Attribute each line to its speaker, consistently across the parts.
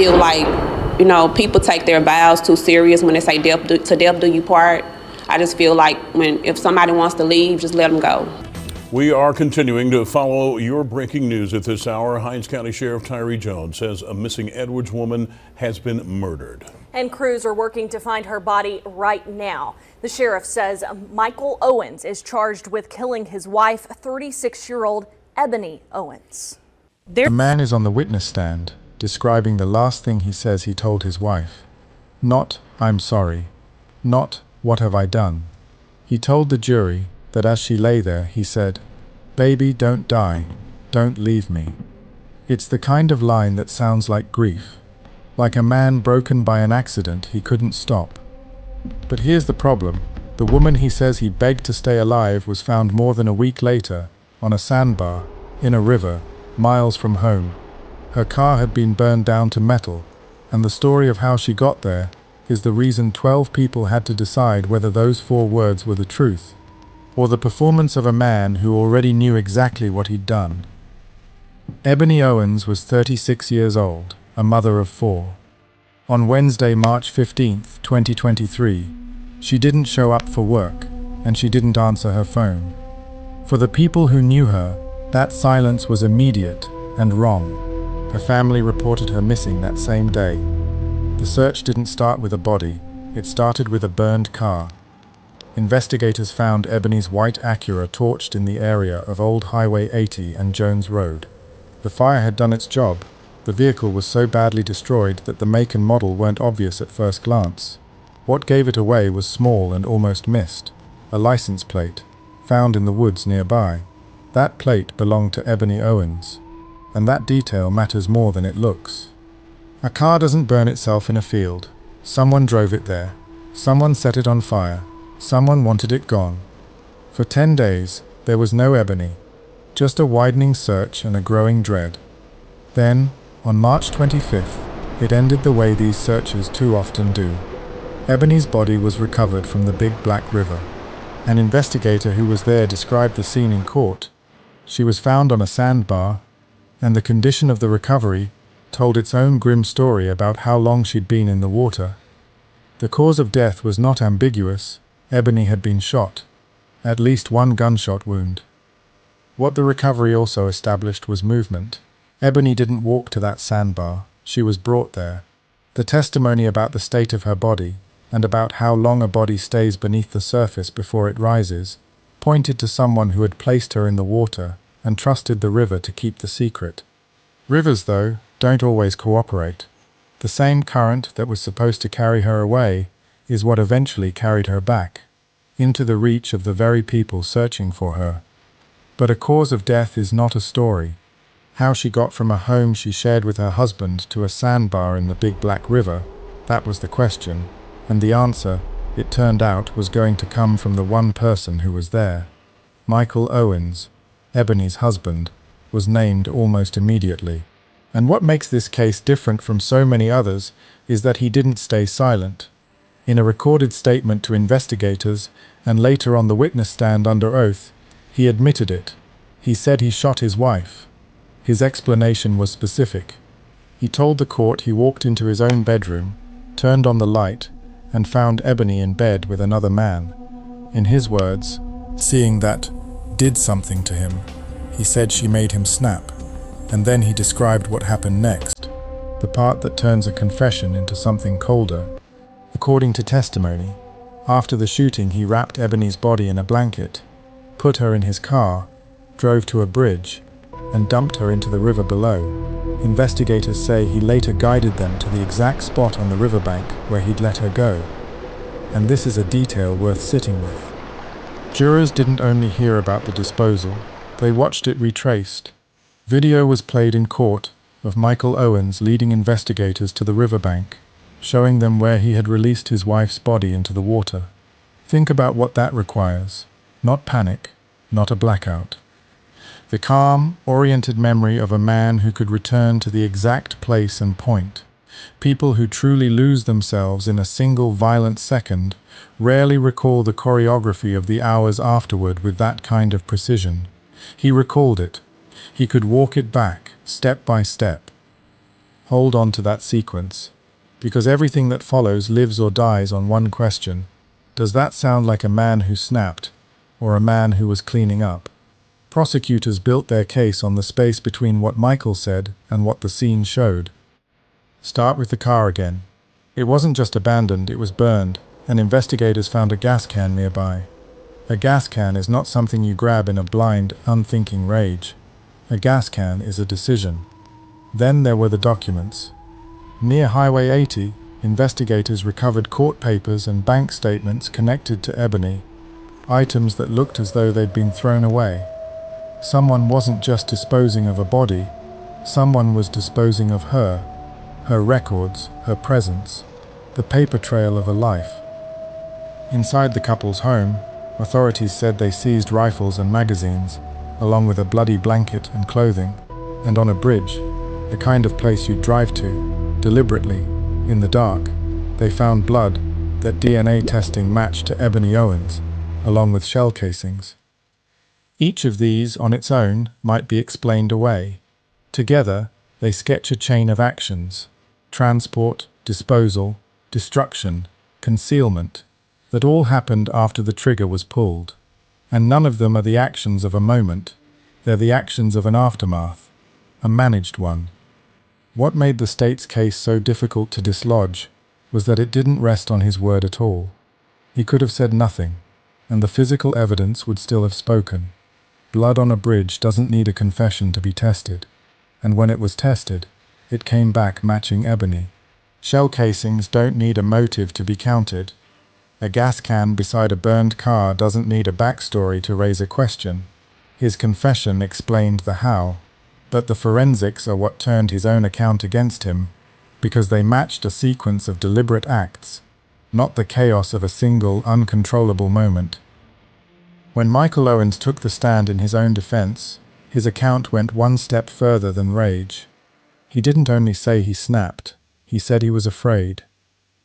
Speaker 1: feel like, people take their vows too serious when they say to death do you part. I just feel like if somebody wants to leave, just let them go.
Speaker 2: We are continuing to follow your breaking news at this hour. Hinds County Sheriff Tyree Jones says a missing Edwards woman has been murdered.
Speaker 3: And crews are working to find her body right now. The sheriff says Michael Owens is charged with killing his wife, 36-year-old Ebony Owens.
Speaker 4: The man is on the witness stand, describing the last thing he says he told his wife. Not, "I'm sorry." Not, "What have I done?" He told the jury that as she lay there, he said, "Baby, don't die. Don't leave me." It's the kind of line that sounds like grief. Like a man broken by an accident he couldn't stop. But here's the problem. The woman he says he begged to stay alive was found more than a week later, on a sandbar, in a river, miles from home. Her car had been burned down to metal, and the story of how she got there is the reason 12 people had to decide whether those 4 words were the truth, or the performance of a man who already knew exactly what he'd done. Ebony Owens was 36 years old, a mother of 4. On Wednesday, March 15, 2023, she didn't show up for work, and she didn't answer her phone. For the people who knew her, that silence was immediate and wrong. Her family reported her missing that same day. The search didn't start with a body, it started with a burned car. Investigators found Ebony's white Acura torched in the area of Old Highway 80 and Jones Road. The fire had done its job. The vehicle was so badly destroyed that the make and model weren't obvious at first glance. What gave it away was small and almost missed, a license plate, found in the woods nearby. That plate belonged to Ebony Owens, and that detail matters more than it looks. A car doesn't burn itself in a field. Someone drove it there. Someone set it on fire. Someone wanted it gone. For 10 days, there was no Ebony, just a widening search and a growing dread. Then, on March 25th, it ended the way these searches too often do. Ebony's body was recovered from the Big Black River. An investigator who was there described the scene in court. She was found on a sandbar, and the condition of the recovery told its own grim story about how long she'd been in the water. The cause of death was not ambiguous. Ebony had been shot, at least 1 gunshot wound. What the recovery also established was movement. Ebony didn't walk to that sandbar, she was brought there. The testimony about the state of her body, and about how long a body stays beneath the surface before it rises, pointed to someone who had placed her in the water and trusted the river to keep the secret. Rivers, though, don't always cooperate. The same current that was supposed to carry her away is what eventually carried her back, into the reach of the very people searching for her. But a cause of death is not a story. How she got from a home she shared with her husband to a sandbar in the Big Black River, that was the question, and the answer, it turned out, was going to come from the one person who was there. Michael Owens, Ebony's husband, was named almost immediately. And what makes this case different from so many others is that he didn't stay silent. In a recorded statement to investigators, and later on the witness stand under oath, he admitted it. He said he shot his wife. His explanation was specific. He told the court he walked into his own bedroom, turned on the light, and found Ebony in bed with another man. In his words, seeing that did something to him. He said she made him snap, and then he described what happened next, the part that turns a confession into something colder. According to testimony, after the shooting he wrapped Ebony's body in a blanket, put her in his car, drove to a bridge, and dumped her into the river below. Investigators say he later guided them to the exact spot on the riverbank where he'd let her go. And this is a detail worth sitting with. Jurors didn't only hear about the disposal, they watched it retraced. Video was played in court of Michael Owens leading investigators to the riverbank, showing them where he had released his wife's body into the water. Think about what that requires. Not panic, not a blackout. The calm, oriented memory of a man who could return to the exact place and point. People who truly lose themselves in a single violent second rarely recall the choreography of the hours afterward with that kind of precision. He recalled it. He could walk it back, step by step. hold on to that sequence, because everything that follows lives or dies on one question. Does that sound like a man who snapped, or a man who was cleaning up? Prosecutors built their case on the space between what Michael said and what the scene showed. Start with the car again. It wasn't just abandoned, it was burned, and investigators found a gas can nearby. A gas can is not something you grab in a blind, unthinking rage. A gas can is a decision. Then there were the documents. Near Highway 80, investigators recovered court papers and bank statements connected to Ebony, items that looked as though they'd been thrown away. Someone wasn't just disposing of a body, someone was disposing of her records, her presence, the paper trail of a life. Inside the couple's home, authorities said they seized rifles and magazines, along with a bloody blanket and clothing, and on a bridge, the kind of place you'd drive to, deliberately, in the dark, they found blood that DNA testing matched to Ebony Owens, along with shell casings. Each of these, on its own, might be explained away. Together, they sketch a chain of actions: transport, disposal, destruction, concealment, that all happened after the trigger was pulled. And none of them are the actions of a moment, they're the actions of an aftermath, a managed one. What made the state's case so difficult to dislodge was that it didn't rest on his word at all. He could have said nothing, and the physical evidence would still have spoken. Blood on a bridge doesn't need a confession to be tested, and when it was tested, it came back matching Ebony. Shell casings don't need a motive to be counted. A gas can beside a burned car doesn't need a backstory to raise a question. His confession explained the how, but the forensics are what turned his own account against him, because they matched a sequence of deliberate acts, not the chaos of a single, uncontrollable moment. When Michael Owens took the stand in his own defense, his account went one step further than rage. He didn't only say he snapped, he said he was afraid.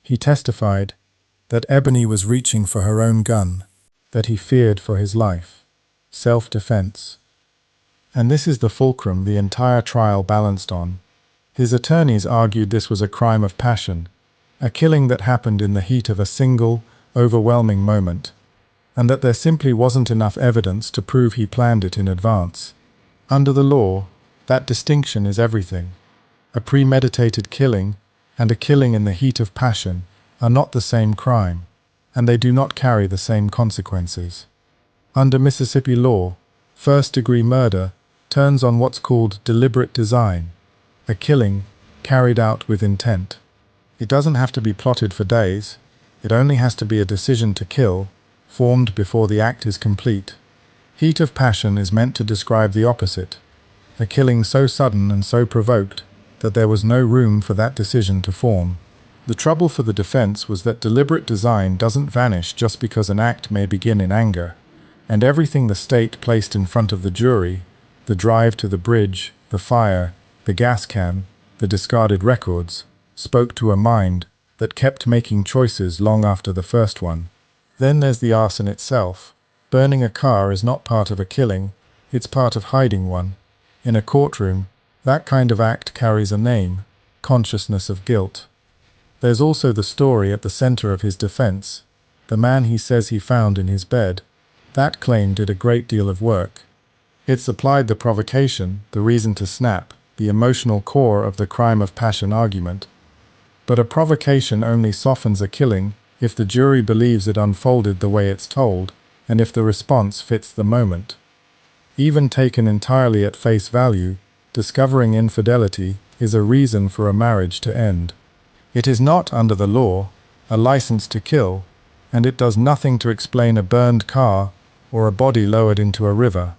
Speaker 4: He testified that Ebony was reaching for her own gun, that he feared for his life. Self-defense. And this is the fulcrum the entire trial balanced on. His attorneys argued this was a crime of passion, a killing that happened in the heat of a single, overwhelming moment, and that there simply wasn't enough evidence to prove he planned it in advance. Under the law, that distinction is everything. A premeditated killing and a killing in the heat of passion are not the same crime, and they do not carry the same consequences. Under Mississippi law, first-degree murder turns on what's called deliberate design, a killing carried out with intent. It doesn't have to be plotted for days, it only has to be a decision to kill, formed before the act is complete. Heat of passion is meant to describe the opposite, a killing so sudden and so provoked that there was no room for that decision to form. The trouble for the defense was that deliberate design doesn't vanish just because an act may begin in anger, and everything the state placed in front of the jury, the drive to the bridge, the fire, the gas can, the discarded records, spoke to a mind that kept making choices long after the first one. Then there's the arson itself. Burning a car is not part of a killing, it's part of hiding one. In a courtroom, that kind of act carries a name: consciousness of guilt. There's also the story at the center of his defense, the man he says he found in his bed. That claim did a great deal of work. It supplied the provocation, the reason to snap, the emotional core of the crime of passion argument. But a provocation only softens a killing if the jury believes it unfolded the way it's told, and if the response fits the moment. Even taken entirely at face value, discovering infidelity is a reason for a marriage to end. It is not, under the law, a license to kill, and it does nothing to explain a burned car or a body lowered into a river.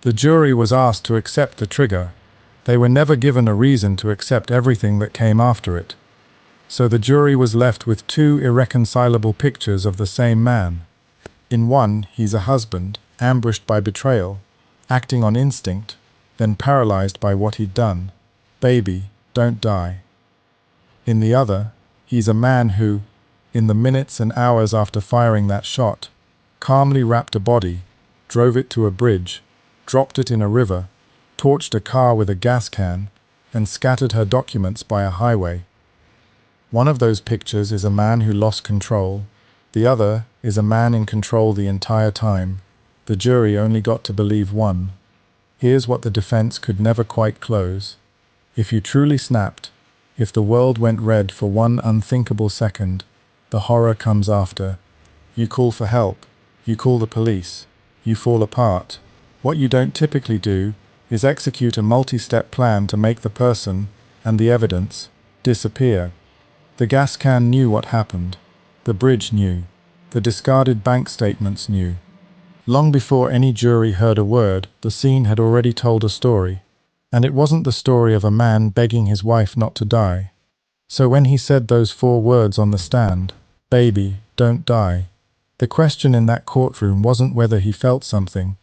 Speaker 4: The jury was asked to accept the trigger. They were never given a reason to accept everything that came after it. So the jury was left with two irreconcilable pictures of the same man. In one, he's a husband, ambushed by betrayal, acting on instinct, then paralyzed by what he'd done. Baby, don't die. In the other, he's a man who, in the minutes and hours after firing that shot, calmly wrapped a body, drove it to a bridge, dropped it in a river, torched a car with a gas can, and scattered her documents by a highway. One of those pictures is a man who lost control. The other is a man in control the entire time. The jury only got to believe one. Here's what the defense could never quite close. If you truly snapped, if the world went red for one unthinkable second, the horror comes after. You call for help. You call the police. You fall apart. What you don't typically do is execute a multi-step plan to make the person and the evidence disappear. The gas can knew what happened. The bridge knew. The discarded bank statements knew. Long before any jury heard a word, the scene had already told a story. And it wasn't the story of a man begging his wife not to die. So when he said those 4 words on the stand, "Baby, don't die," the question in that courtroom wasn't whether he felt something.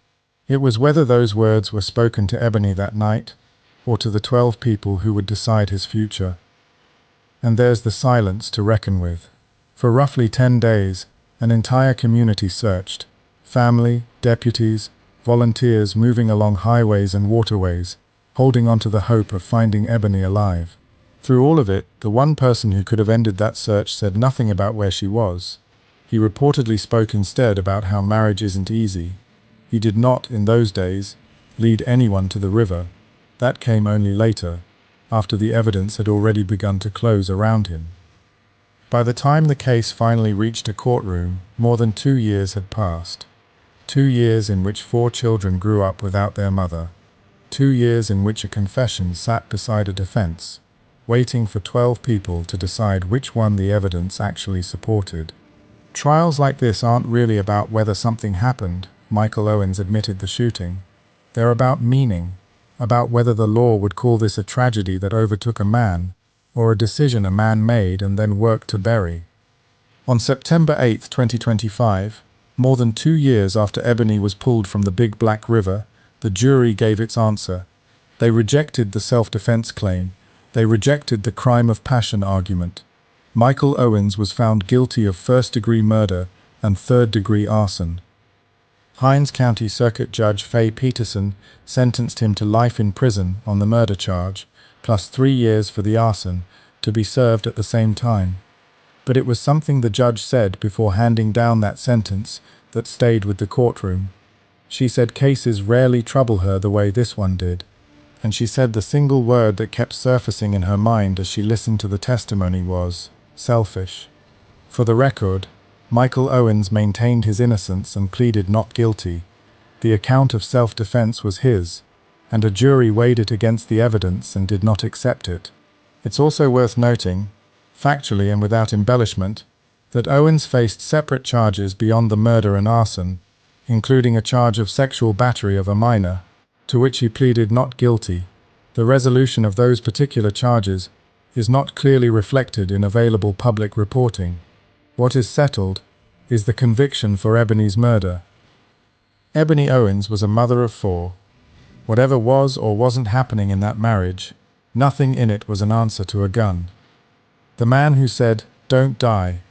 Speaker 4: It was whether those words were spoken to Ebony that night, or to the 12 people who would decide his future. And there's the silence to reckon with. For roughly 10 days, an entire community searched. Family, deputies, volunteers moving along highways and waterways, holding on to the hope of finding Ebony alive. Through all of it, the one person who could have ended that search said nothing about where she was. He reportedly spoke instead about how marriage isn't easy. He did not, in those days, lead anyone to the river. That came only later, after the evidence had already begun to close around him. By the time the case finally reached a courtroom, more than 2 years had passed. 2 years in which 4 children grew up without their mother. 2 years in which a confession sat beside a defense, waiting for 12 people to decide which one the evidence actually supported. Trials like this aren't really about whether something happened. Michael Owens admitted the shooting. They're about meaning, about whether the law would call this a tragedy that overtook a man, or a decision a man made and then worked to bury. On September 8, 2025, more than 2 years after Ebony was pulled from the Big Black River, the jury gave its answer. They rejected the self-defense claim. They rejected the crime of passion argument. Michael Owens was found guilty of first-degree murder and third-degree arson. Hinds County Circuit Judge Faye Peterson sentenced him to life in prison on the murder charge, plus 3 years for the arson, to be served at the same time. But it was something the judge said before handing down that sentence that stayed with the courtroom. She said cases rarely trouble her the way this one did. And she said the single word that kept surfacing in her mind as she listened to the testimony was, selfish. For the record, Michael Owens maintained his innocence and pleaded not guilty. The account of self-defense was his, and a jury weighed it against the evidence and did not accept it. It's also worth noting, factually and without embellishment, that Owens faced separate charges beyond the murder and arson, including a charge of sexual battery of a minor, to which he pleaded not guilty. The resolution of those particular charges is not clearly reflected in available public reporting. What is settled is the conviction for Ebony's murder. Ebony Owens was a mother of 4. Whatever was or wasn't happening in that marriage, nothing in it was an answer to a gun. The man who said, "Don't die,"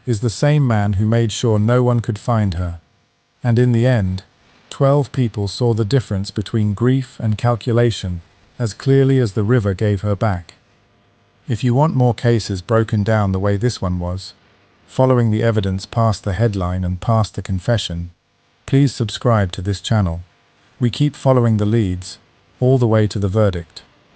Speaker 4: is the same man who made sure no one could find her. And in the end, 12 people saw the difference between grief and calculation as clearly as the river gave her back. If you want more cases broken down the way this one was, following the evidence past the headline and past the confession, please subscribe to this channel. We keep following the leads, all the way to the verdict.